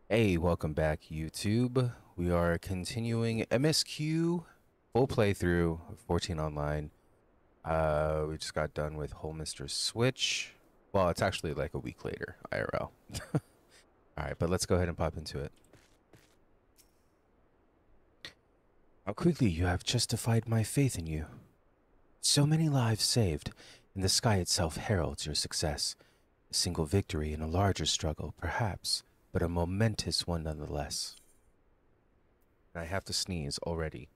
Hey, welcome back, YouTube. We are continuing MSQ full playthrough, 14 online. We just got done with Whole Mr. Switch. Well, it's actually like a week later, IRL. Alright, but let's go ahead and pop into it. How quickly you have justified my faith in you. So many lives saved, and the sky itself heralds your success. A single victory in a larger struggle, perhaps, but a momentous one nonetheless. And I have to sneeze already.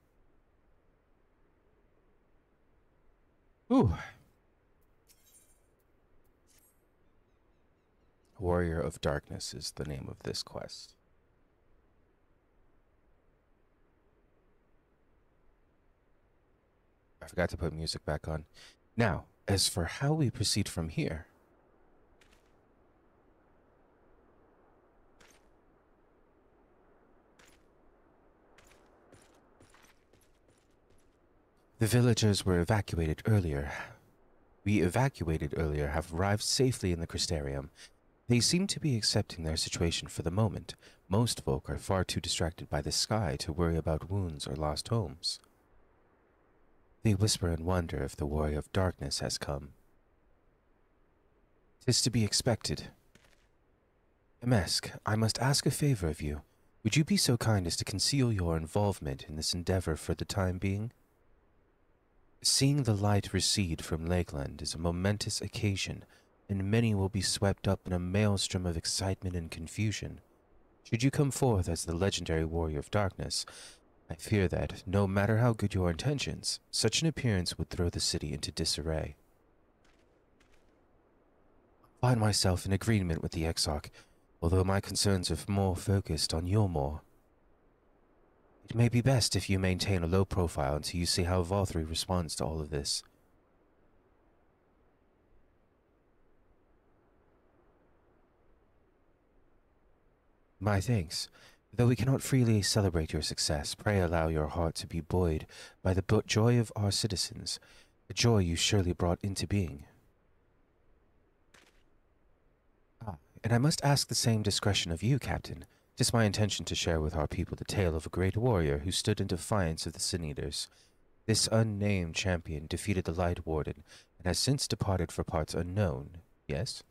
Ooh. Warrior of Darkness is the name of this quest. I forgot to put music back on. Now, as for how we proceed from here. The villagers were evacuated earlier. We evacuated earlier have arrived safely in the Crystarium. They seem to be accepting their situation for the moment. Most folk are far too distracted by the sky to worry about wounds or lost homes. They whisper and wonder if the Warrior of Darkness has come. 'Tis to be expected. MSQ, I must ask a favor of you. Would you be so kind as to conceal your involvement in this endeavor for the time being? Seeing the light recede from Lakeland is a momentous occasion, and many will be swept up in a maelstrom of excitement and confusion. Should you come forth as the legendary Warrior of Darkness, I fear that, no matter how good your intentions, such an appearance would throw the city into disarray. I find myself in agreement with the Exarch, although my concerns are more focused on Yulmore. It may be best if you maintain a low profile until you see how Valthree responds to all of this. My thanks. Though we cannot freely celebrate your success, pray allow your heart to be buoyed by the joy of our citizens, a joy you surely brought into being. And I must ask the same discretion of you, Captain. 'Tis my intention to share with our people the tale of a great warrior who stood in defiance of the Sin Eaters. This unnamed champion defeated the Light Warden and has since departed for parts unknown, yes?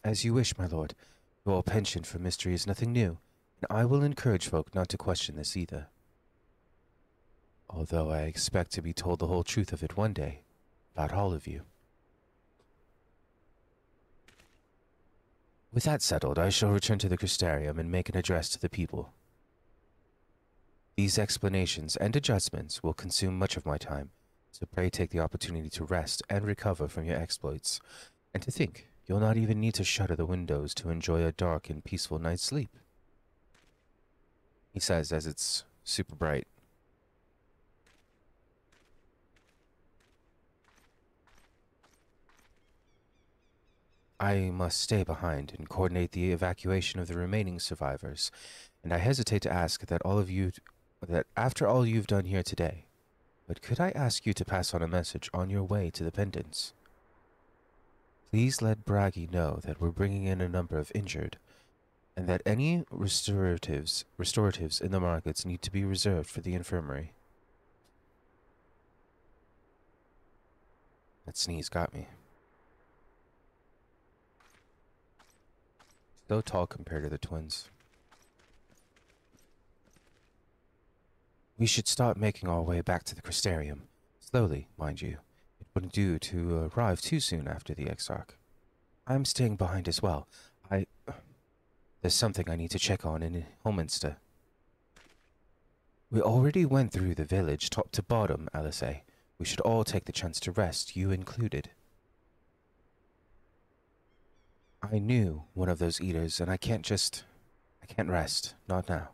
As you wish, my lord. Your penchant for mystery is nothing new, and I will encourage folk not to question this either. Although I expect to be told the whole truth of it one day, about all of you. With that settled, I shall return to the Crystarium and make an address to the people. These explanations and adjustments will consume much of my time, so pray take the opportunity to rest and recover from your exploits, and to think you'll not even need to shutter the windows to enjoy a dark and peaceful night's sleep. He says as it's super bright. I must stay behind and coordinate the evacuation of the remaining survivors, and I hesitate to ask that after all you've done here today, but could I ask you to pass on a message on your way to the Pendants? Please let Braggy know that we're bringing in a number of injured, and that any restoratives in the markets need to be reserved for the infirmary. That sneeze got me. So tall compared to the twins. We should start making our way back to the Crystarium. Slowly, mind you. It wouldn't do to arrive too soon after the Exarch. I'm staying behind as well. There's something I need to check on in Holminster. We already went through the village top to bottom, Alice. We should all take the chance to rest, you included. I knew one of those eaters, and I can't rest. Not now.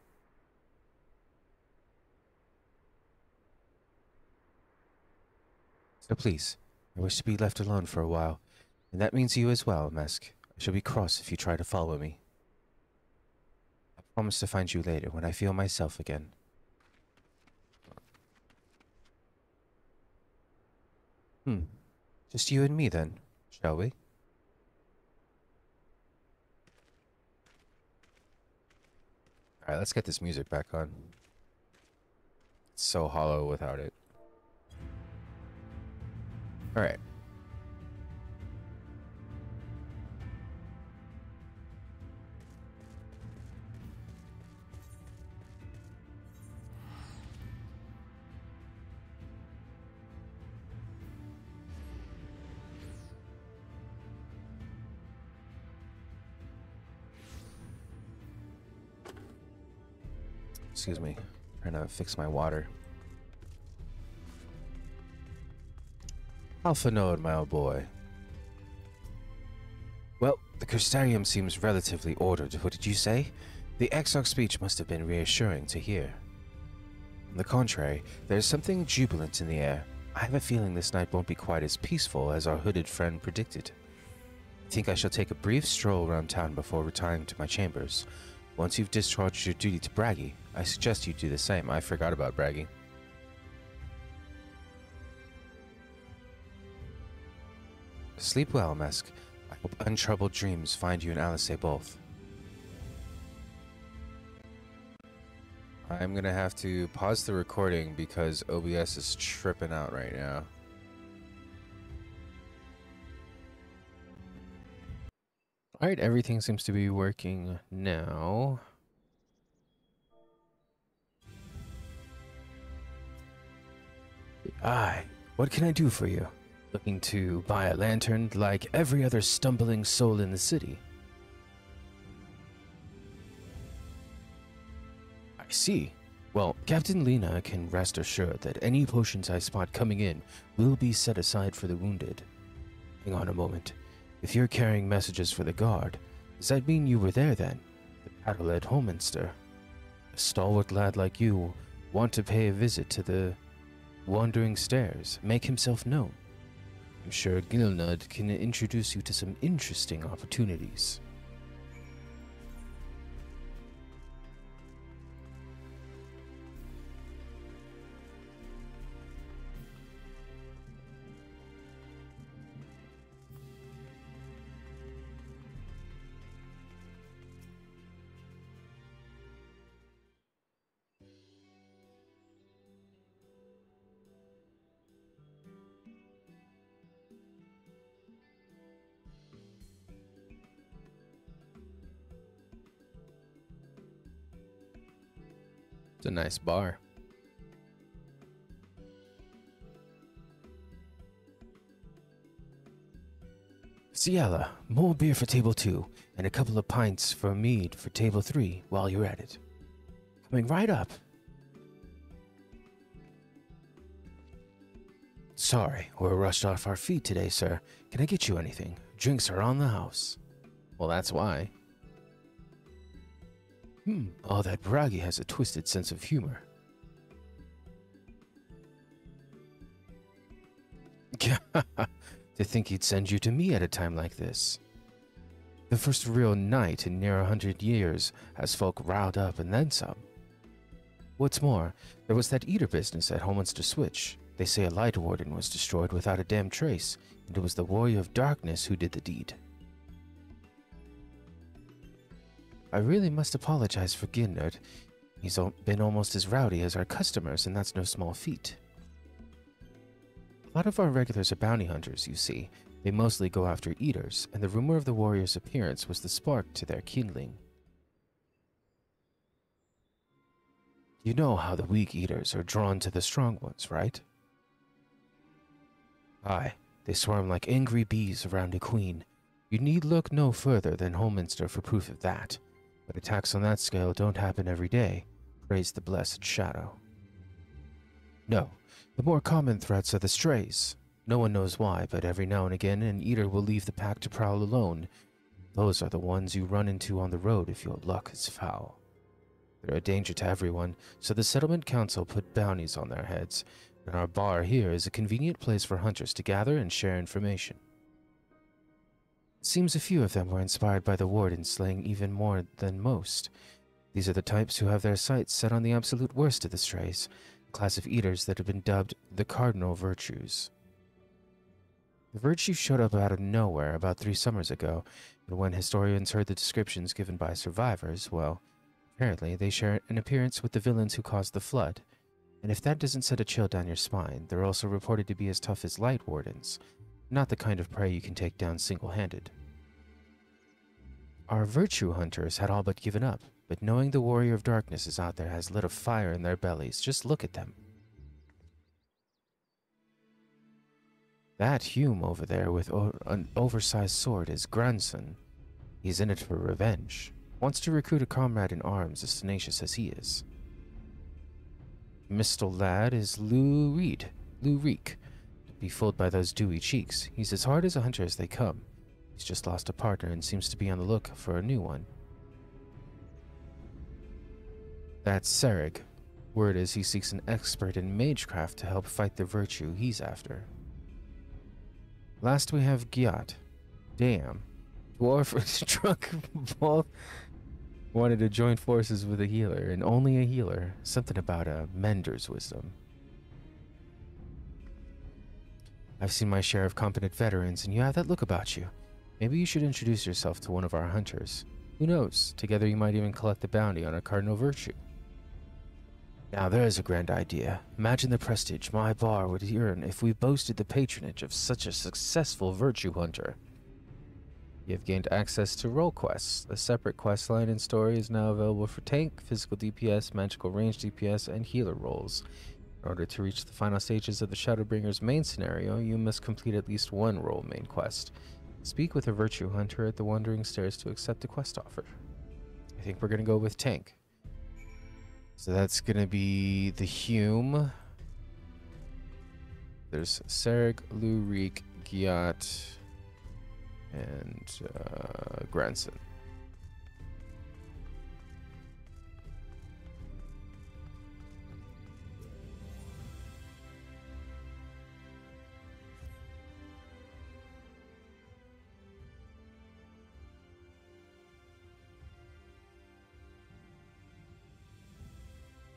So please, I wish to be left alone for a while, and that means you as well, MSQ. I shall be cross if you try to follow me. I promise to find you later when I feel myself again. Just you and me then, shall we? Alright, let's get this music back on. It's so hollow without it. Alright. Excuse me. Trying to fix my water. Alpha Node, my old boy. Well, the Crystarium seems relatively ordered. What did you say? The Exarch's speech must have been reassuring to hear. On the contrary, there is something jubilant in the air. I have a feeling this night won't be quite as peaceful as our hooded friend predicted. I think I shall take a brief stroll around town before retiring to my chambers. Once you've discharged your duty to Braggy, I suggest you do the same. I forgot about Braggy. Sleep well, MSQ. I hope untroubled dreams find you and Alice both. I'm gonna have to pause the recording because OBS is tripping out right now. Alright, everything seems to be working now. Aye, what can I do for you? Looking to buy a lantern like every other stumbling soul in the city? I see. Well, Captain Lena can rest assured that any potions I spot coming in will be set aside for the wounded. Hang on a moment. If you're carrying messages for the guard, does that mean you were there then? The battle at Holminster? A stalwart lad like you want to pay a visit to the Wandering Stairs, make himself known. I'm sure Gilnud can introduce you to some interesting opportunities. It's a nice bar. Ciela, more beer for table 2, and a couple of pints for mead for table 3 while you're at it. Coming right up. Sorry, we're rushed off our feet today, sir. Can I get you anything? Drinks are on the house. Well, that's why. Oh, that Braggy has a twisted sense of humor. To think he'd send you to me at a time like this. The first real night in near 100 years has folk riled up and then some. What's more, there was that eater business at Holminster Switch. They say a light warden was destroyed without a damn trace, and it was the warrior of darkness who did the deed. I really must apologize for Gilnud. He's been almost as rowdy as our customers, and that's no small feat. A lot of our regulars are bounty hunters, you see. They mostly go after eaters, and the rumor of the warrior's appearance was the spark to their kindling. You know how the weak eaters are drawn to the strong ones, right? Aye, they swarm like angry bees around a queen. You need look no further than Holminster for proof of that. But attacks on that scale don't happen every day. Praise the blessed shadow. No, the more common threats are the strays. No one knows why, but every now and again an eater will leave the pack to prowl alone. Those are the ones you run into on the road if your luck is foul. They're a danger to everyone, so the Settlement Council put bounties on their heads, and our bar here is a convenient place for hunters to gather and share information. It seems a few of them were inspired by the warden slaying even more than most. These are the types who have their sights set on the absolute worst of the strays, a class of eaters that have been dubbed the cardinal virtues. The virtue showed up out of nowhere about 3 summers ago, and when historians heard the descriptions given by survivors, well, Apparently, they share an appearance with the villains who caused the flood, and if that doesn't set a chill down your spine, they're also reported to be as tough as light wardens, not the kind of prey you can take down single-handed. Our virtue hunters had all but given up, but knowing the warrior of darkness is out there has lit a fire in their bellies. Just look at them. That Hume over there with an oversized sword is grandson. He's in it for revenge. Wants to recruit a comrade in arms as tenacious as he is. Mistle lad is Lou Reek. Don't be fooled by those dewy cheeks. He's as hard as a hunter as they come. He's just lost a partner and seems to be on the look for a new one. That's Serig. Word is he seeks an expert in magecraft to help fight the virtue he's after. Last we have Gyat. Damn. Dwarf and Drunk both wanted to join forces with a healer, and only a healer. Something about a mender's wisdom. I've seen my share of competent veterans, and you have that look about you. Maybe you should introduce yourself to one of our hunters. Who knows? Together you might even collect the bounty on a cardinal virtue. Now there's a grand idea. Imagine the prestige my bar would earn if we boasted the patronage of such a successful virtue hunter. You have gained access to role quests. A separate quest line and story is now available for tank, physical DPS, magical range DPS, and healer roles. In order to reach the final stages of the Shadowbringers main scenario, you must complete at least one role main quest. Speak with a virtue hunter at the Wandering Stairs to accept the quest offer. I think we're going to go with tank. So that's going to be the Hume. There's Serig, Lou Reek, Gyat, and Granson.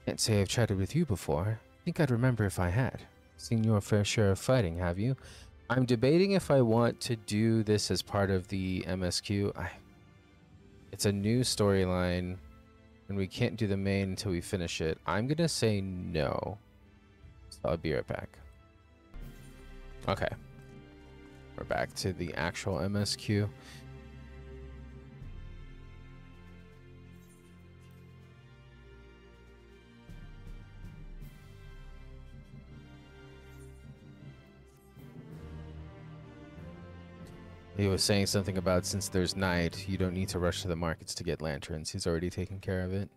Can't say I've chatted with you before. Think I'd remember if I had. Seen your fair share of fighting, have you? I'm debating if I want to do this as part of the MSQ. It's a new storyline, and we can't do the main until we finish it. I'm gonna say no. So I'll be right back. Okay. We're back to the actual MSQ. He was saying something about since there's night, you don't need to rush to the markets to get lanterns. He's already taken care of it.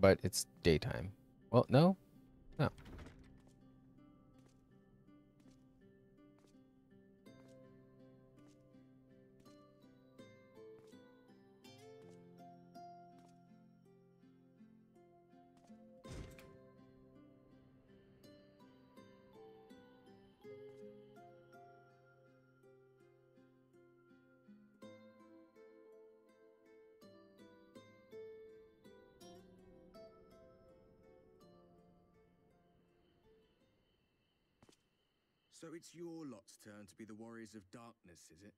But it's daytime. Well, no. No. So it's your lot's turn to be the warriors of darkness, is it?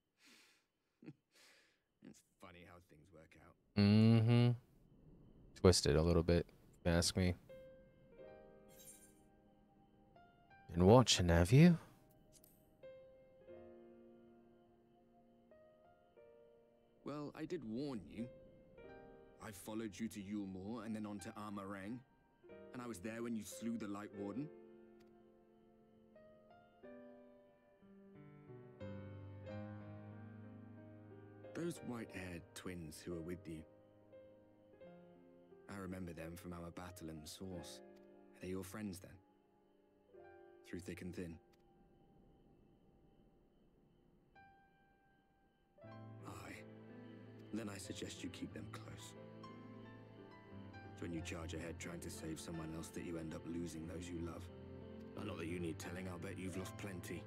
It's funny how things work out. Mm-hmm. Twisted a little bit, if you ask me. Been watching, have you? Well, I did warn you. I followed you to Yulmore and then on to Armarang. And I was there when you slew the Light Warden. Those white-haired twins who were with you. I remember them from our battle in the Source. Are they your friends then? Through thick and thin? Aye. Then I suggest you keep them close. When you charge ahead trying to save someone else that you end up losing those you love. Not that you need telling, I'll bet you've lost plenty.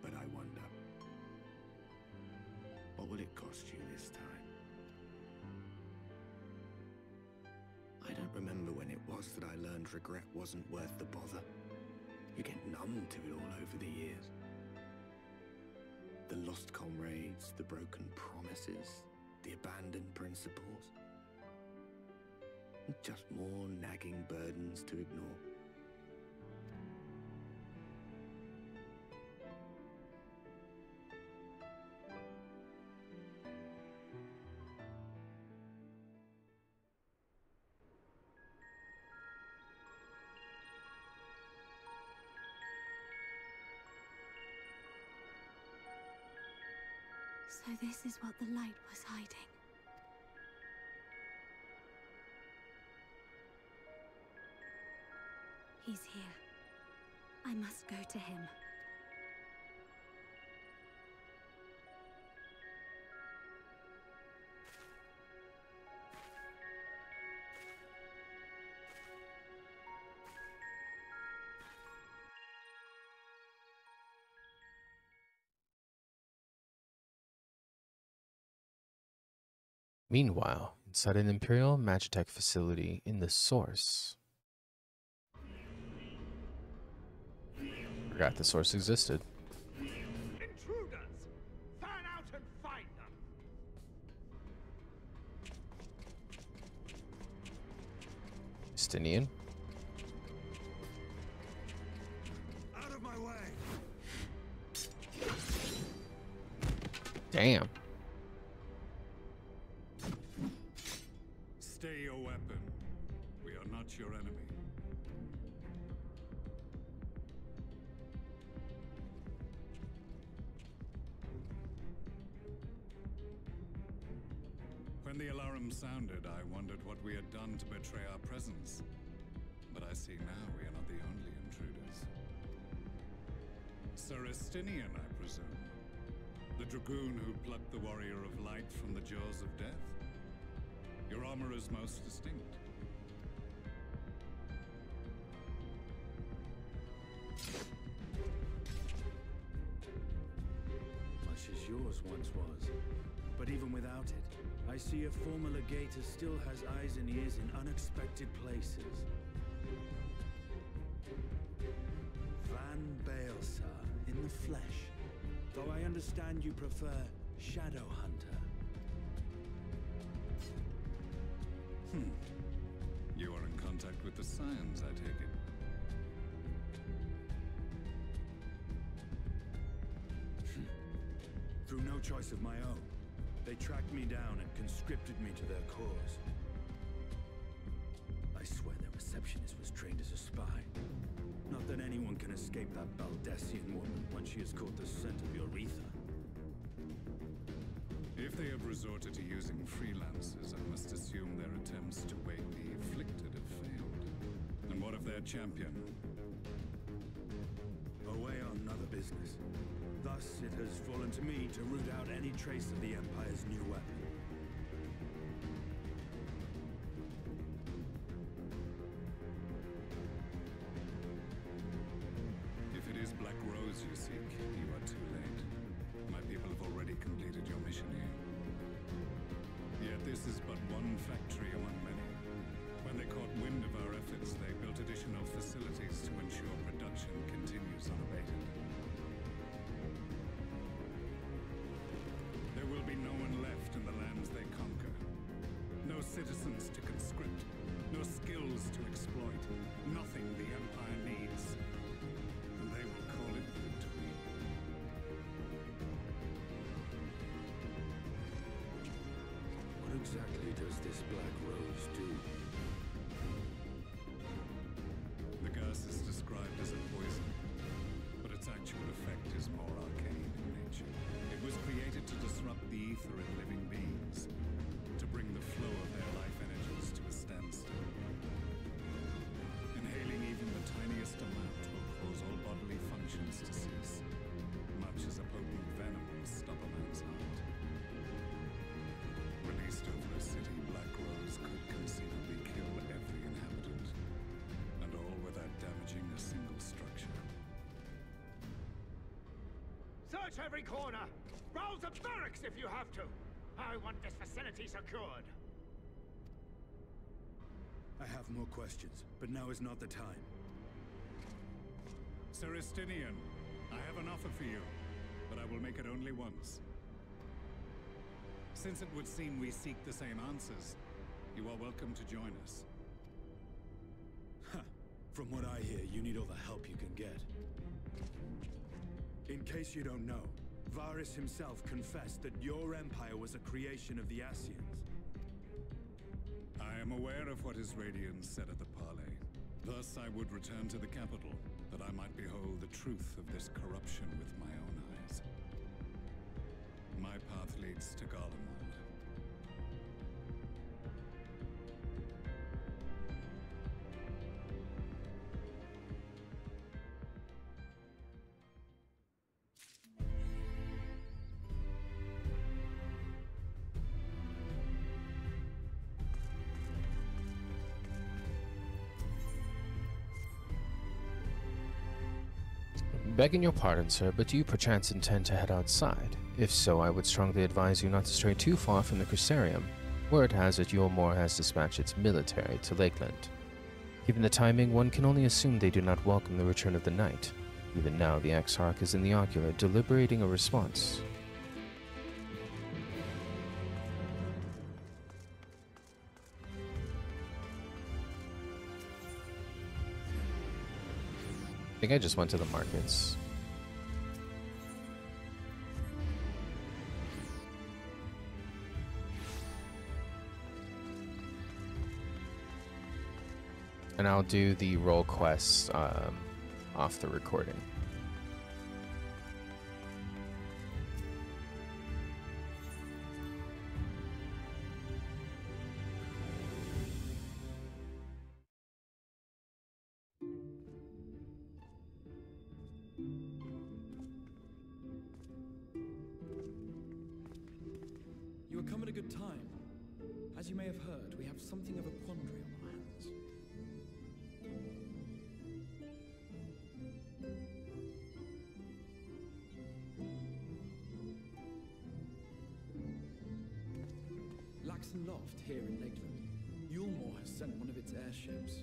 But I wonder, what will it cost you this time? I don't remember when it was that I learned regret wasn't worth the bother. You get numb to it all over the years. The lost comrades, the broken promises, the abandoned principles. Just more nagging burdens to ignore. So this is what the light was hiding. He's here. I must go to him. Meanwhile, inside an Imperial Magitech facility in the Source. Forgot the Source existed. Intruders! Fan out and find them! Justinian. Out of my way! Damn. Stay your weapon. We are not your enemy. When the alarm sounded, I wondered what we had done to betray our presence. But I see now we are not the only intruders. Sir Estinian, I presume. The dragoon who plucked the warrior of light from the jaws of death. Your armor is most distinct. Much as yours once was. But even without it, I see a former legator still has eyes and ears in unexpected places. Van Baelsar, in the flesh. Though I understand you prefer Shadowhunter. You are in contact with the Scions, I take it. Through no choice of my own, they tracked me down and conscripted me to their cause. I swear their receptionist was trained as a spy. Not that anyone can escape that Baldessian woman once she has caught the scent of your ether. If they have resorted to using freelancers, I must assume their attempts to wake the afflicted have failed. And what of their champion? Away on other business. Thus, it has fallen to me to root out any trace of the Empire's new weapon. If it is Black Rose you seek, you are too late. My people have already completed your mission here. Yet this is but one factory among many. When they caught wind of our efforts, they built additional facilities to ensure production continues unabated. There will be no one left in the lands they conquer. No citizens to conscript. No skills to exploit. Nothing the Empire needs. And they will call it victory. What exactly does this Black Rose do? The gas is described as a poison, but its actual effect is more arcane in nature. It was created to disrupt the ether in living beings, to bring the flow of their life energies to a standstill. Inhaling even the tiniest amount will cause all bodily functions to cease, much as a potent venom will stop a man's heart. Released over a city, Black Rose could conceivably kill every inhabitant, and all without damaging a single structure. Search every corner! Rouse the barracks if you have to! I want this facility secured! I have more questions, but now is not the time. Sir Estinian, I have an offer for you, but I will make it only once. Since it would seem we seek the same answers, you are welcome to join us. From what I hear, you need all the help you can get. In case you don't know, Varys himself confessed that your empire was a creation of the Ascians. I am aware of what his Radiance said at the parley. Thus, I would return to the capital, that I might behold the truth of this corruption with my own eyes. My path leads to Garlemald. Begging your pardon, sir, but do you perchance intend to head outside? If so, I would strongly advise you not to stray too far from the Crucerium. Word has it Yulmore has dispatched its military to Lakeland. Given the timing, one can only assume they do not welcome the return of the night. Even now, the Exarch is in the Ocular, deliberating a response. I think I just went to the markets. And I'll do the role quests off the recording. You have come at a good time. As you may have heard, we have something of a quandary on our hands. Laxon Loft, here in Lakeland. Yulmore has sent one of its airships.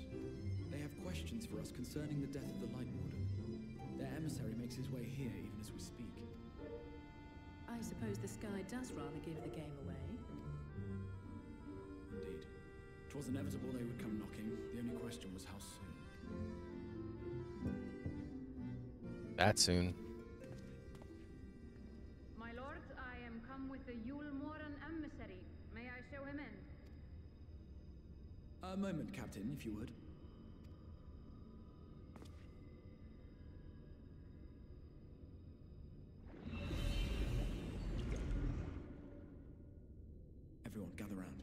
They have questions for us concerning the death of the Light Warden. Their emissary makes his way here even as we speak. I suppose the sky does rather give the game away. Indeed. 'Twas inevitable they would come knocking. The only question was how soon. That soon. My lords, I am come with the Yulmoran emissary. May I show him in? A moment, Captain, if you would. Everyone, gather round.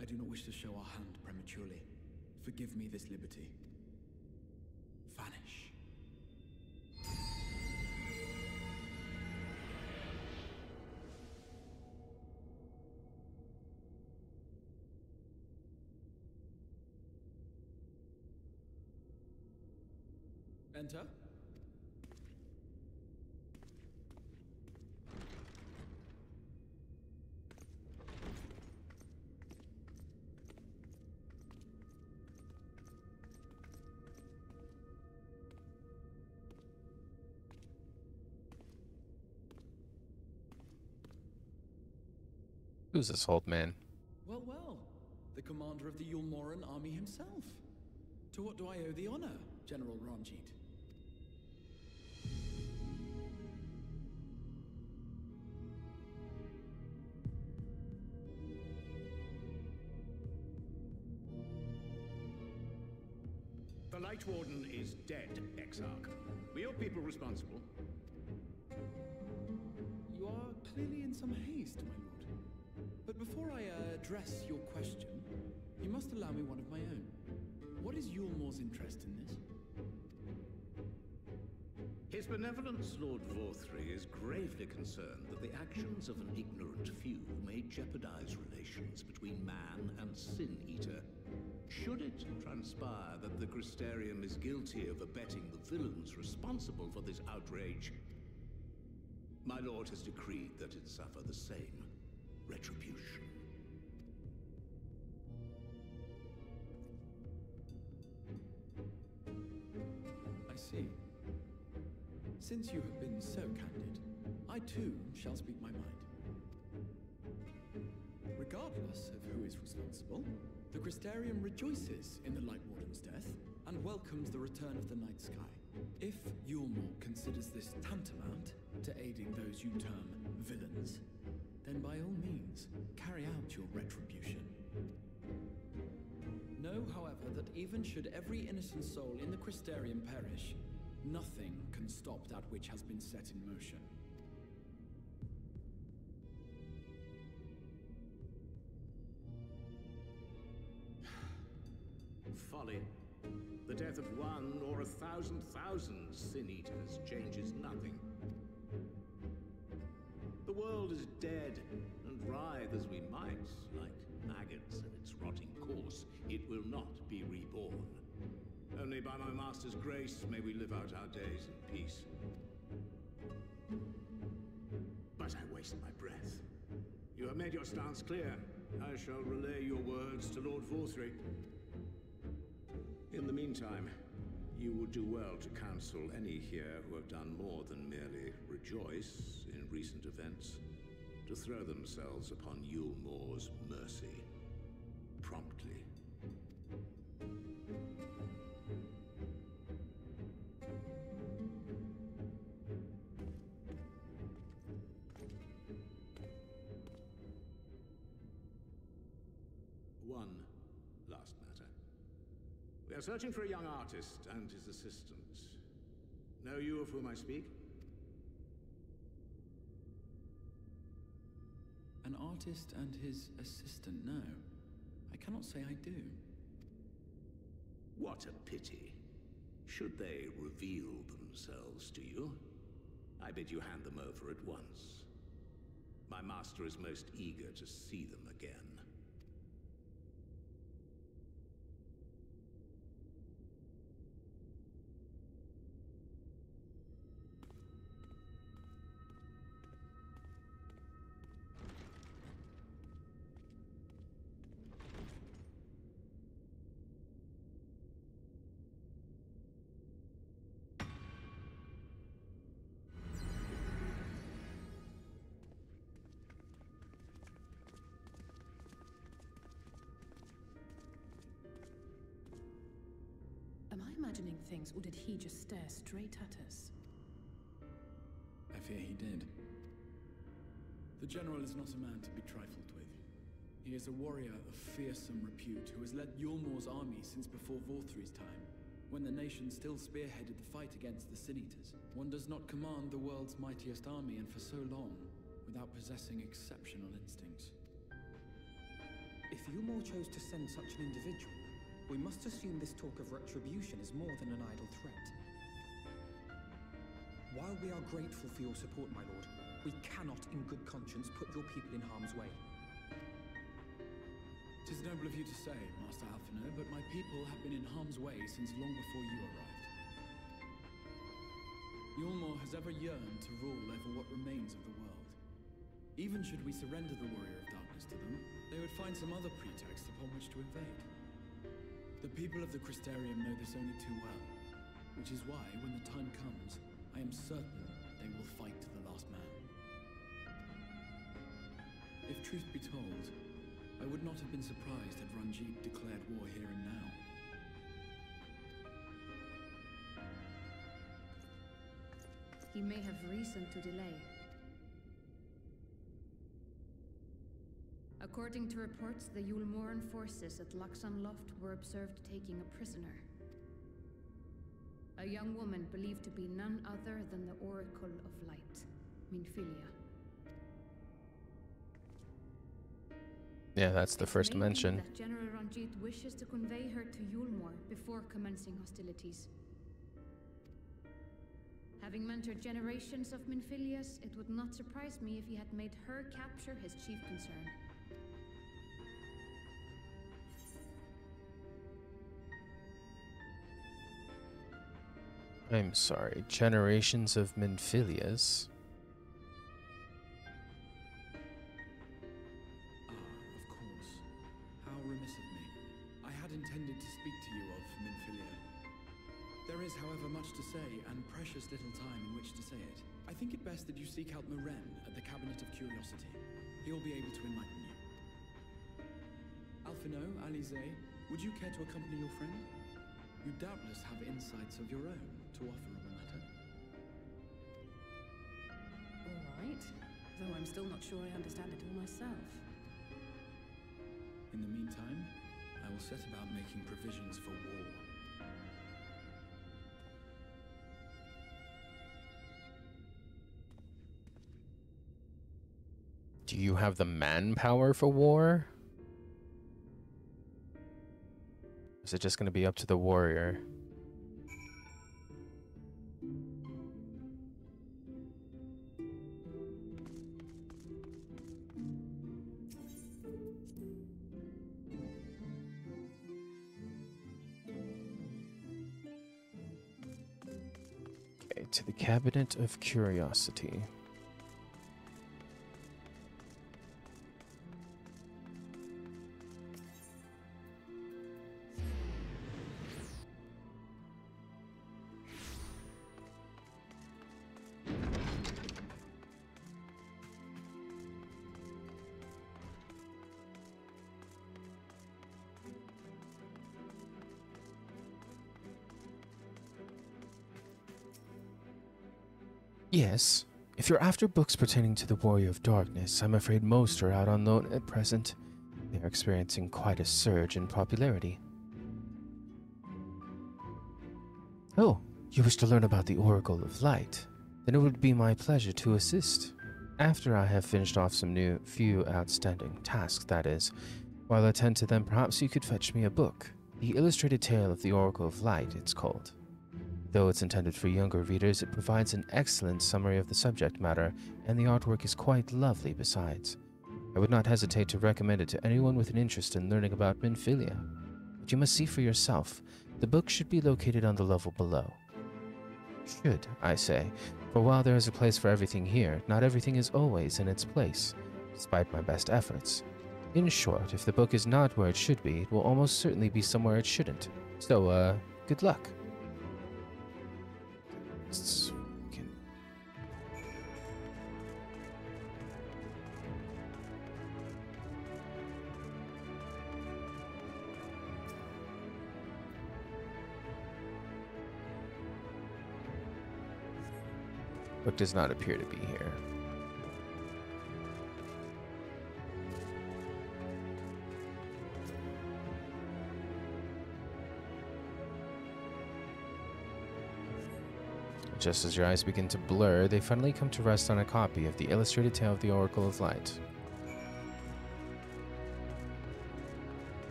I do not wish to show our hand prematurely. Forgive me this liberty. Vanish. Enter. Who's this old man? Well, well. The commander of the Yulmoran army himself. To what do I owe the honor, General Ranjit? The Light Warden is dead, Exarch. Were your people responsible? You are clearly in some haste, my lord. But before I address your question, you must allow me one of my own. What is Yulmore's interest in this? His benevolence, Lord Vorthry, is gravely concerned that the actions of an ignorant few may jeopardize relations between man and Sin-Eater. Should it transpire that the Crystarium is guilty of abetting the villains responsible for this outrage, my lord has decreed that it suffer the same retribution. I see. see. Since you have been so candid, I too shall speak my mind. Regardless of who is responsible, the Crystarium rejoices in the Light Warden's death and welcomes the return of the night sky. If Yulmore considers this tantamount to aiding those you term villains, then by all means, carry out your retribution. Know, however, that even should every innocent soul in the Crystarium perish, nothing can stop that which has been set in motion. Folly. The death of one or 1,000,000 Sin-Eaters changes nothing. The world is dead, and writhe as we might, like maggots in its rotting course, it will not be reborn. Only by my master's grace may we live out our days in peace. But I waste my breath. You have made your stance clear. I shall relay your words to Lord Vorthry. In the meantime, you would do well to counsel any here who have done more than merely rejoice in recent events, to throw themselves upon Yulmore's mercy, promptly. One last matter. We are searching for a young artist and his assistant. Know you of whom I speak? An artist and his assistant, no. I cannot say I do. What a pity. Should they reveal themselves to you, I bid you hand them over at once. My master is most eager to see them again. Am I imagining things, or did he just stare straight at us? I fear he did. The General is not a man to be trifled with. He is a warrior of fearsome repute who has led Yulmore's army since before Vorthry's time, when the nation still spearheaded the fight against the Sin-Eaters. One does not command the world's mightiest army, and for so long, without possessing exceptional instincts. If Yulmore chose to send such an individual, we must assume this talk of retribution is more than an idle threat. While we are grateful for your support, my lord, we cannot in good conscience put your people in harm's way. It is noble of you to say, Master Alphinaud, but my people have been in harm's way since long before you arrived. Yulmore has ever yearned to rule over what remains of the world. Even should we surrender the Warrior of Darkness to them, they would find some other pretext upon which to invade. The people of the Crystarium know this only too well, which is why, when the time comes, I am certain they will fight to the last man. If truth be told, I would not have been surprised had Ranjit declared war here and now. He may have reason to delay. According to reports, the Yulmoran forces at Laxan Loft were observed taking a prisoner. A young woman believed to be none other than the Oracle of Light, Minfilia. Yeah, that's the first mention. That General Ranjit wishes to convey her to Yulmore before commencing hostilities. Having mentored generations of Minfilias, it would not surprise me if he had made her capture his chief concern. I'm sorry, generations of Minfilias? Of course. How remiss of me. I had intended to speak to you of Minfilia. There is, however, much to say, and precious little time in which to say it. I think it best that you seek out Maren at the Cabinet of Curiosity. He'll be able to enlighten you. Alphino, Alize, would you care to accompany your friend? You doubtless have insights of your own to offer on the matter. All right, though I'm still not sure I understand it all myself. In the meantime, I will set about making provisions for war. Do you have the manpower for war? Or is it just going to be up to the warrior? Okay, to the Cabinet of Curiosity. Yes, if you're after books pertaining to the Warrior of Darkness, I'm afraid most are out on loan at present. They are experiencing quite a surge in popularity. Oh, you wish to learn about the Oracle of Light? Then it would be my pleasure to assist. After I have finished off some few outstanding tasks, that is. While I attend to them, perhaps you could fetch me a book. The Illustrated Tale of the Oracle of Light, it's called. Though it's intended for younger readers, it provides an excellent summary of the subject matter, and the artwork is quite lovely besides. I would not hesitate to recommend it to anyone with an interest in learning about Minfilia. But you must see for yourself. The book should be located on the level below. Should, I say, for while there is a place for everything here, not everything is always in its place, despite my best efforts. In short, if the book is not where it should be, it will almost certainly be somewhere it shouldn't. So, good luck. Book does not appear to be here. Just as your eyes begin to blur, they finally come to rest on a copy of the Illustrated Tale of the Oracle of Light.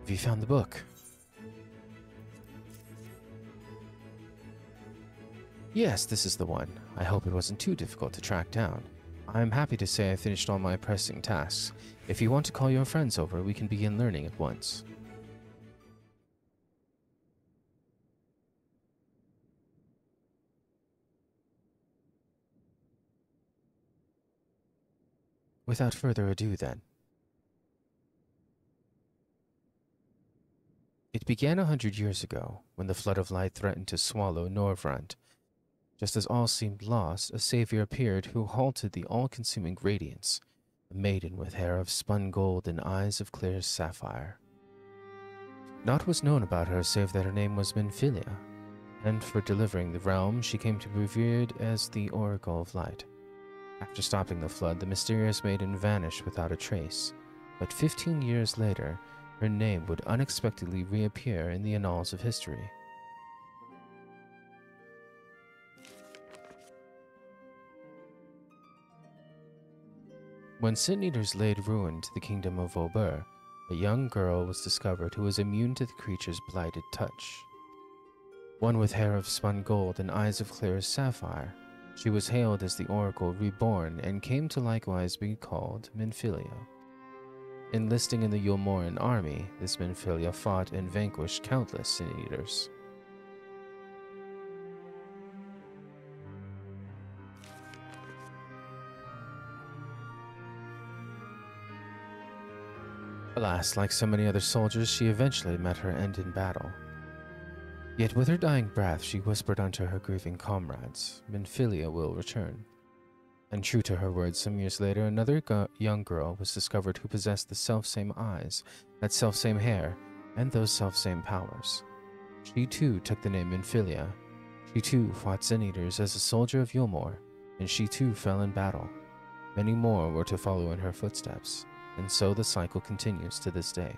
Have you found the book? Yes, this is the one. I hope it wasn't too difficult to track down. I'm happy to say I finished all my pressing tasks. If you want to call your friends over, we can begin learning at once. Without further ado, then. It began 100 years ago, when the flood of light threatened to swallow Norvrand. Just as all seemed lost, a savior appeared who halted the all-consuming radiance, a maiden with hair of spun gold and eyes of clear sapphire. Naught was known about her save that her name was Minfilia, and for delivering the realm she came to be revered as the Oracle of Light. After stopping the flood, the mysterious maiden vanished without a trace, but 15 years later, her name would unexpectedly reappear in the annals of history. When Sin Eaters laid ruin to the kingdom of Aubur, a young girl was discovered who was immune to the creature's blighted touch. One with hair of spun gold and eyes of clear sapphire, she was hailed as the Oracle Reborn and came to likewise be called Minfilia. Enlisting in the Yulmoran army, this Minfilia fought and vanquished countless Sin Eaters. Alas, like so many other soldiers, she eventually met her end in battle. Yet with her dying breath, she whispered unto her grieving comrades, Minfilia will return. And true to her words, some years later, another young girl was discovered who possessed the selfsame eyes, that selfsame hair, and those selfsame powers. She too took the name Minfilia. She too fought Sin Eaters as a soldier of Yulmore, and she too fell in battle. Many more were to follow in her footsteps, and so the cycle continues to this day.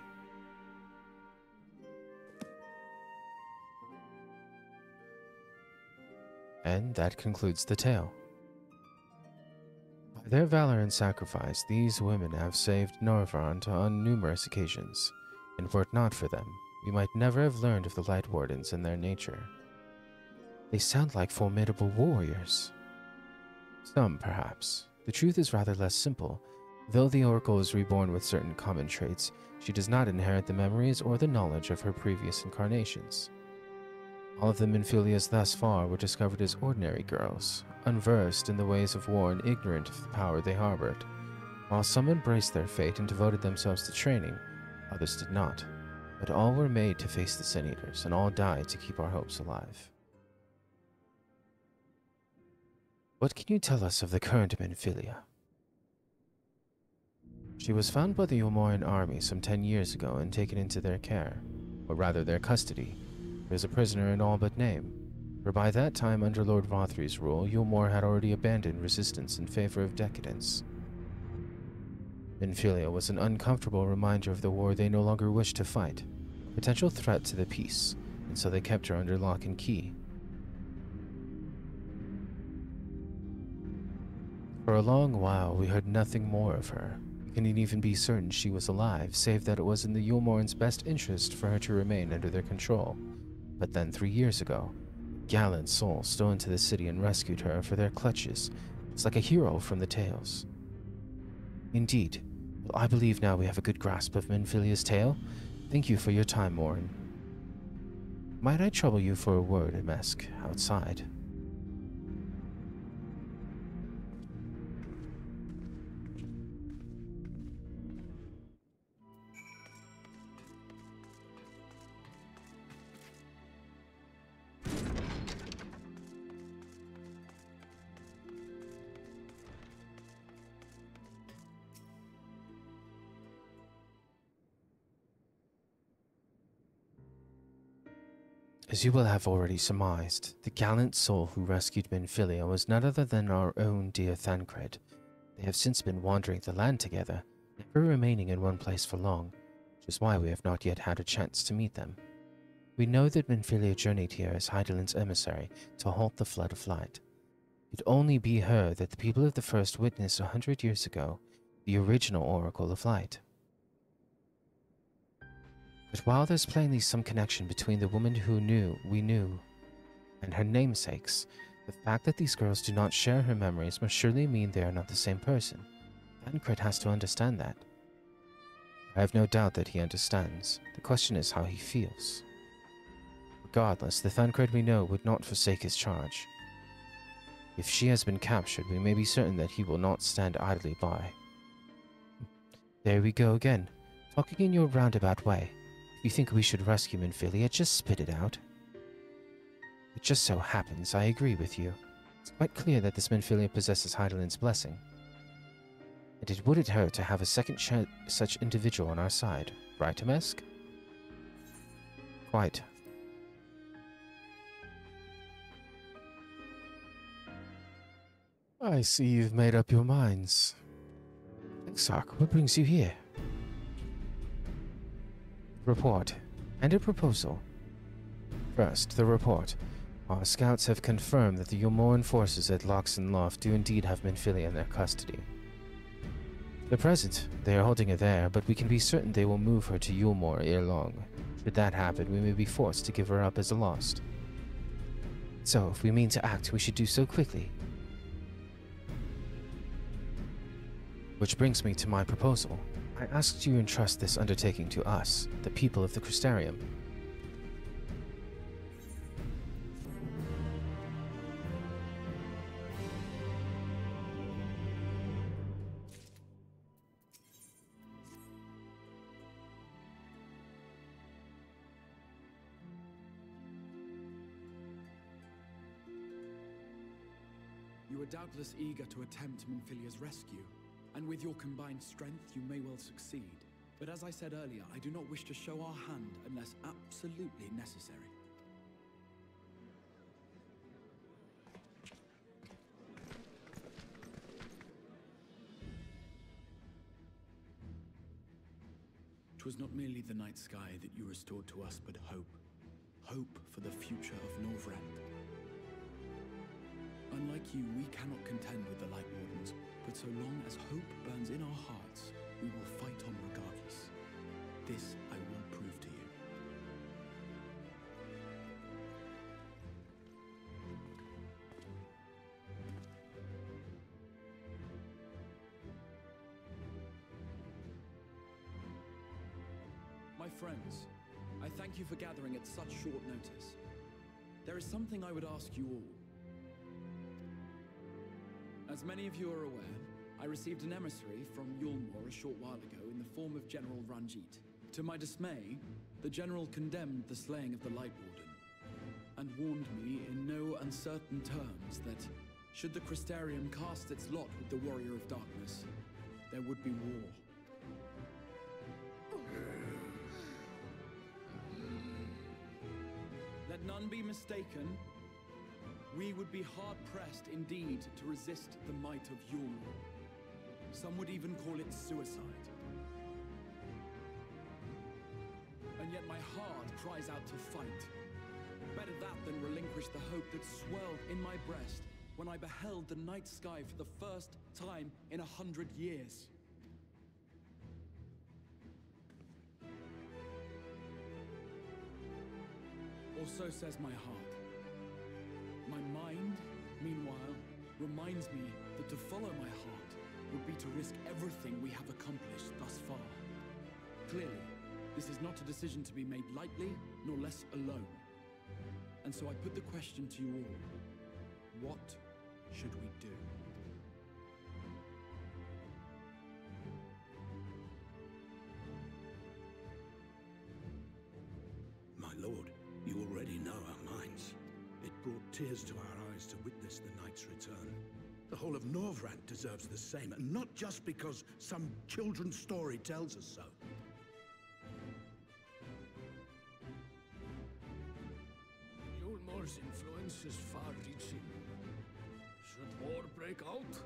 And that concludes the tale. By their valor and sacrifice, these women have saved Norvrond on numerous occasions, and were it not for them, we might never have learned of the Light Wardens and their nature. They sound like formidable warriors. Some, perhaps. The truth is rather less simple. Though the Oracle is reborn with certain common traits, she does not inherit the memories or the knowledge of her previous incarnations. All of the Minfilias thus far were discovered as ordinary girls, unversed in the ways of war and ignorant of the power they harbored. While some embraced their fate and devoted themselves to training, others did not. But all were made to face the Sin Eaters, and all died to keep our hopes alive. What can you tell us of the current Minfilia? She was found by the Yulmoran army some 10 years ago and taken into their care, or rather their custody, as a prisoner in all but name, for by that time under Lord Vothri's rule, Yulmore had already abandoned resistance in favor of decadence. Minfilia was an uncomfortable reminder of the war they no longer wished to fight, a potential threat to the peace, and so they kept her under lock and key. For a long while, we heard nothing more of her. We couldn't even be certain she was alive, save that it was in the Yulmorans' best interest for her to remain under their control. But then 3 years ago, a gallant soul stole into the city and rescued her for their clutches, just like a hero from the tales. Indeed. Well, I believe now we have a good grasp of Minfilia's tale. Thank you for your time, Morin. Might I trouble you for a word, MSQ, outside? As you will have already surmised, the gallant soul who rescued Minfilia was none other than our own dear Thancred. They have since been wandering the land together, never remaining in one place for long, which is why we have not yet had a chance to meet them. We know that Minfilia journeyed here as Hydaelyn's emissary to halt the flood of light. It could only be her that the people of the First witnessed 100 years ago, the original Oracle of Light. But while there's plainly some connection between the woman we knew, and her namesakes, the fact that these girls do not share her memories must surely mean they are not the same person. Thancred has to understand that. I have no doubt that he understands. The question is how he feels. Regardless, the Thancred we know would not forsake his charge. If she has been captured, we may be certain that he will not stand idly by. There we go again, talking in your roundabout way. If you think we should rescue Minfilia, just spit it out. It just so happens I agree with you. It's quite clear that this Minfilia possesses Hydaelyn's blessing. And it wouldn't hurt to have a second such individual on our side, right, MSQ? Quite. I see you've made up your minds. Exarch, what brings you here? Report, and a proposal. First, the report. Our scouts have confirmed that the Yulmoran forces at Loxton Loft do indeed have Minfilia in their custody. For the present, they are holding her there, but we can be certain they will move her to Yulmore ere long. Should that happen, we may be forced to give her up as a lost. So, if we mean to act, we should do so quickly. Which brings me to my proposal. I asked you to entrust this undertaking to us, the people of the Crystarium. You are doubtless eager to attempt Minfilia's rescue, and with your combined strength, you may well succeed. But as I said earlier, I do not wish to show our hand unless absolutely necessary. Twas not merely the night sky that you restored to us, but hope. Hope for the future of Norvrend. Unlike you, we cannot contend with the Light Wardens, but so long as hope burns in our hearts, we will fight on regardless. This I will prove to you. My friends, I thank you for gathering at such short notice. There is something I would ask you all. As many of you are aware, I received an emissary from Yulmore a short while ago in the form of General Ranjit. To my dismay, the General condemned the slaying of the Light Warden, and warned me in no uncertain terms that, should the Crystarium cast its lot with the Warrior of Darkness, there would be war. Let none be mistaken. We would be hard-pressed indeed to resist the might of Yulmore. Some would even call it suicide. And yet my heart cries out to fight. Better that than relinquish the hope that swelled in my breast when I beheld the night sky for the first time in 100 years. Or so says my heart. My mind, meanwhile, reminds me that to follow my heart would be to risk everything we have accomplished thus far. Clearly, this is not a decision to be made lightly, nor less alone. And so I put the question to you all. What should we do? My lord, you already know our minds. It brought tears to our eyes to witness the knight's return. The whole of Norvrend deserves the same, and not just because some children's story tells us so. Yulmore's influence is far-reaching. Should war break out,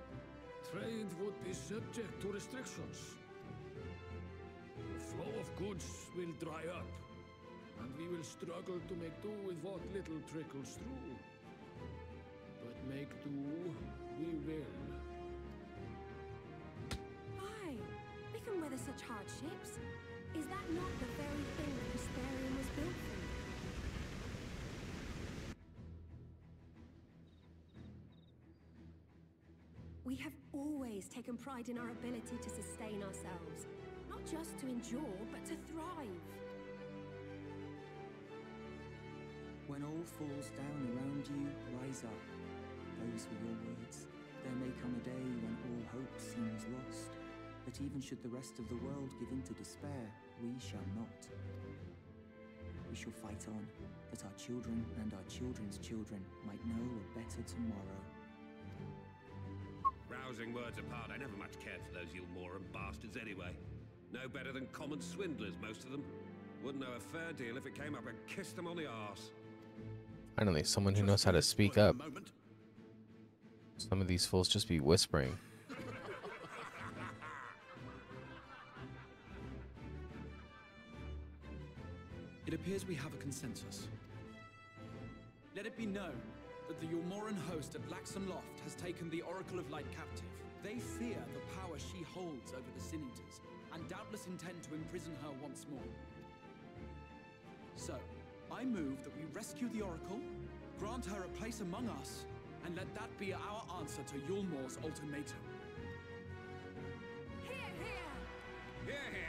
trade would be subject to restrictions. The flow of goods will dry up, and we will struggle to make do with what little trickles through. But make do, we will. Why? We can weather such hardships. Is that not the very thing the Crystarium was built for? We have always taken pride in our ability to sustain ourselves. Not just to endure, but to thrive. When all falls down around you, rise up. Those were your words. There may come a day when all hope seems lost. But even should the rest of the world give in to despair, we shall not. We shall fight on, that our children and our children's children might know a better tomorrow. Rousing words apart, I never much cared for those Yulmoran bastards anyway. No better than common swindlers, most of them. Wouldn't know a fair deal if it came up and kissed them on the arse. Finally, someone who knows how to speak up. Some of these fools just be whispering. It appears we have a consensus. Let it be known that the Yulmoran host at Laxon Loft has taken the Oracle of Light captive. They fear the power she holds over the Sin Eaters, and doubtless intend to imprison her once more. So, I move that we rescue the Oracle, grant her a place among us, and let that be our answer to Yulmore's ultimatum. Hear, hear! Hear, hear!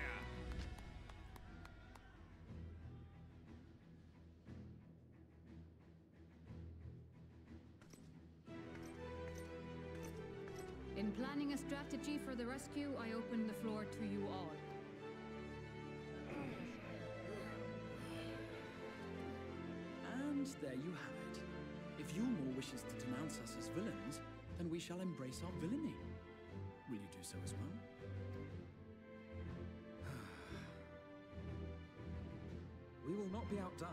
In planning a strategy for the rescue, I open the floor to you all. And there you have it. If Yulmore wishes to denounce us as villains, and we shall embrace our villainy. Will you do so as well? We will not be outdone.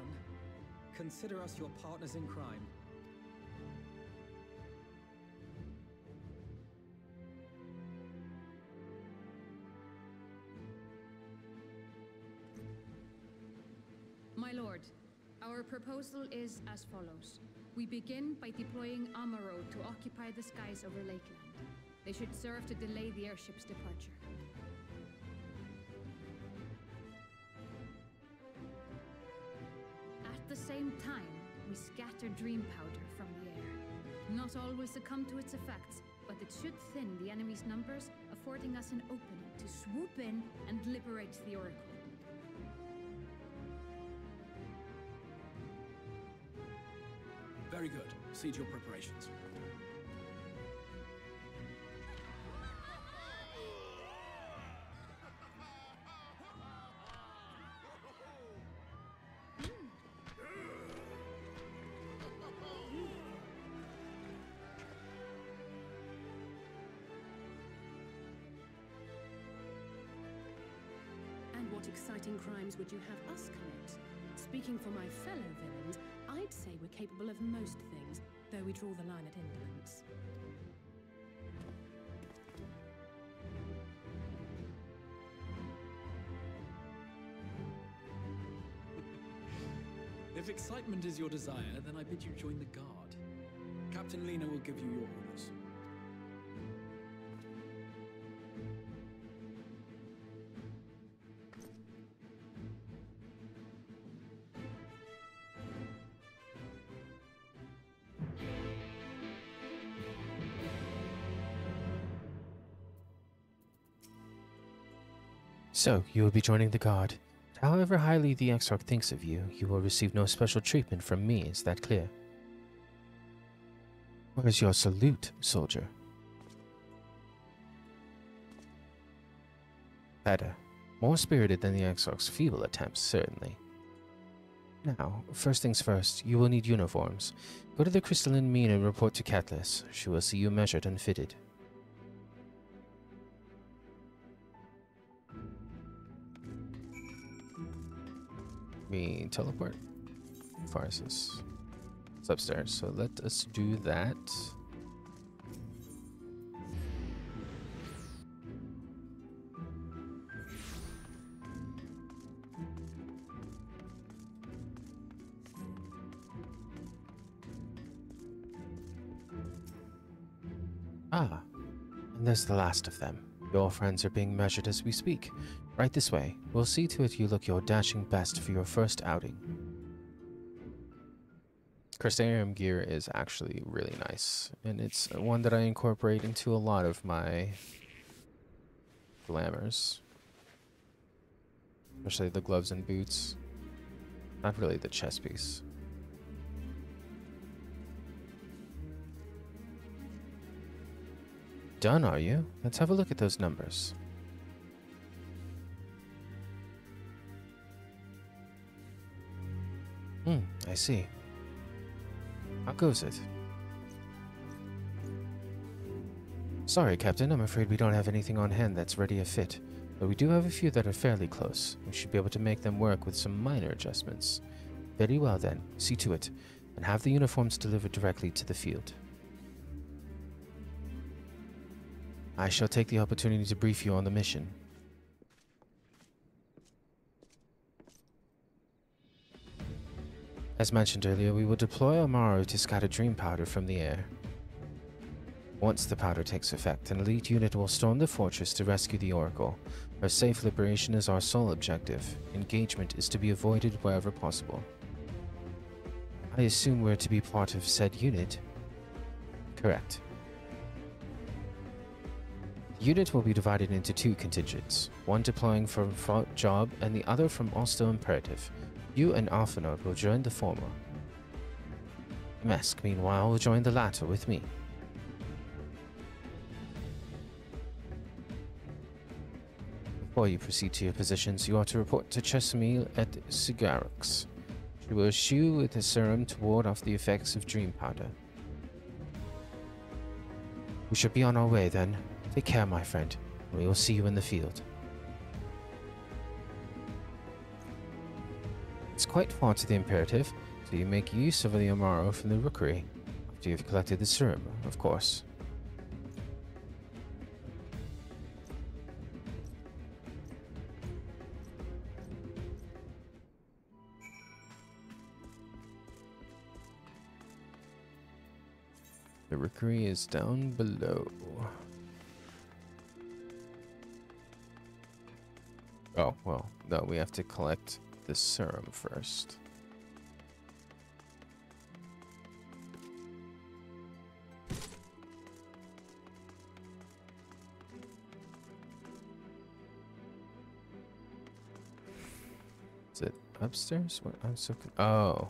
Consider us your partners in crime. My lord, our proposal is as follows. We begin by deploying Amaro to occupy the skies over Lakeland. They should serve to delay the airship's departure. At the same time, we scatter dream powder from the air. Not all will succumb to its effects, but it should thin the enemy's numbers, affording us an opening to swoop in and liberate the Oracle. Very good. See to your preparations. And what exciting crimes would you have us commit? Speaking for my fellow villains, I'd say we're capable of most things, though we draw the line at indolence. If excitement is your desire, then I bid you join the guard. Captain Lena will give you your orders. So, you will be joining the Guard. However highly the Exarch thinks of you, you will receive no special treatment from me, is that clear? Where is your salute, soldier? Better. More spirited than the Exarch's feeble attempts, certainly. Now, first things first, you will need uniforms. Go to the Crystalline Mine and report to Catelys. She will see you measured and fitted. We teleport? How far is this? It's upstairs, so let us do that. Ah, and there's the last of them. Your friends are being measured as we speak. Right this way. We'll see to it you look your dashing best for your first outing. Crystarium gear is actually really nice, and it's one that I incorporate into a lot of my glamours. Especially the gloves and boots. Not really the chest piece. Done, are you? Let's have a look at those numbers. I see. How goes it? Sorry, Captain, I'm afraid we don't have anything on hand that's ready to fit, but we do have a few that are fairly close. We should be able to make them work with some minor adjustments. Very well then, see to it, and have the uniforms delivered directly to the field. I shall take the opportunity to brief you on the mission. As mentioned earlier, we will deploy Amaro to scatter dream powder from the air. Once the powder takes effect, an elite unit will storm the fortress to rescue the Oracle. Our safe liberation is our sole objective. Engagement is to be avoided wherever possible. I assume we're to be part of said unit? Correct. The unit will be divided into two contingents, one deploying from Front Job and the other from Osto Imperative. You and Alphanode will join the former. MSQ, meanwhile, will join the latter with me. Before you proceed to your positions, you are to report to Chesamil at Sigarux. She will issue with a serum to ward off the effects of dream powder. We should be on our way then. Take care, my friend. We will see you in the field. It's quite far to the Imperative, so you make use of the Amaro from the Rookery. After you've collected the serum, of course. The Rookery is down below. Oh, well, no, we have to collect the serum first. Is it upstairs? What? I'm so oh.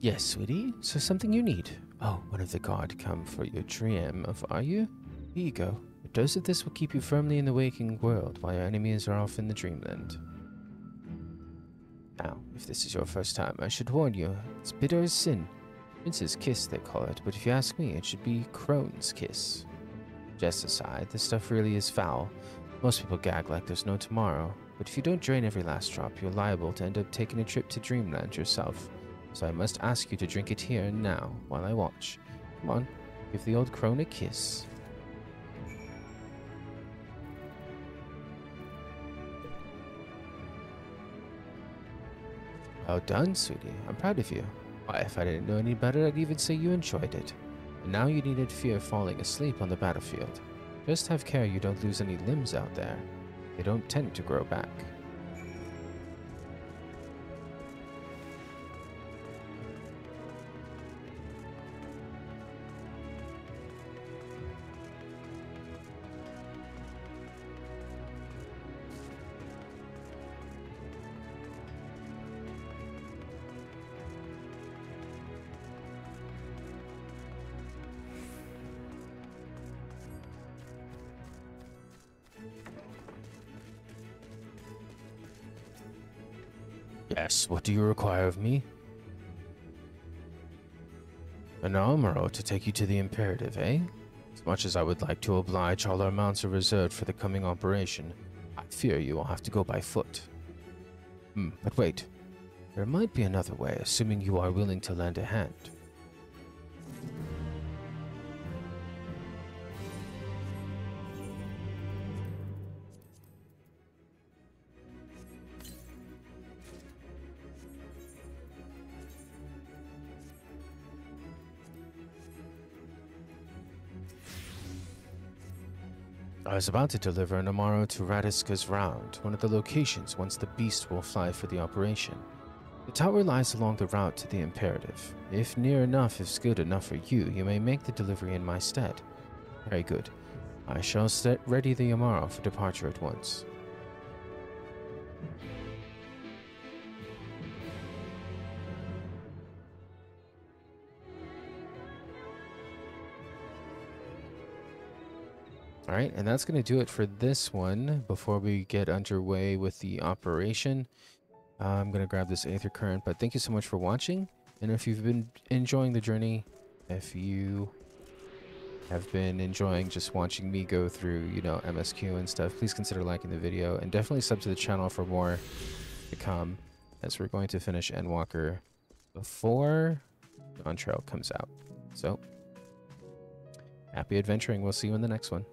Yes, sweetie. So something you need. Oh, one of the guard come for your dream of, are you? Here you go. A dose of this will keep you firmly in the waking world while your enemies are off in the dreamland. Now, if this is your first time, I should warn you, it's bitter as sin. Prince's kiss, they call it, but if you ask me, it should be Crone's kiss. Jest aside, this stuff really is foul. Most people gag like there's no tomorrow, but if you don't drain every last drop, you're liable to end up taking a trip to dreamland yourself. So I must ask you to drink it here and now, while I watch. Come on, give the old crone a kiss. Well done, sweetie. I'm proud of you. Why, if I didn't know any better, I'd even say you enjoyed it. And now you needn't fear falling asleep on the battlefield. Just have care you don't lose any limbs out there. They don't tend to grow back. Yes, what do you require of me? An armorer to take you to the Imperative, eh? As much as I would like to oblige, all our mounts are reserved for the coming operation. I fear you will have to go by foot. But wait. There might be another way, assuming you are willing to lend a hand. I was about to deliver an Amaro to Radiska's Round, one of the locations once the beast will fly for the operation. The tower lies along the route to the Imperative. If near enough is good enough for you, you may make the delivery in my stead. Very good. I shall set ready the Amaro for departure at once. Alright, and that's going to do it for this one. Before we get underway with the operation, I'm going to grab this Aether Current, but thank you so much for watching. And if you've been enjoying the journey, if you have been enjoying just watching me go through, you know, MSQ and stuff, please consider liking the video and definitely sub to the channel for more to come, as we're going to finish Endwalker before Dawn Trail comes out. So, happy adventuring. We'll see you in the next one.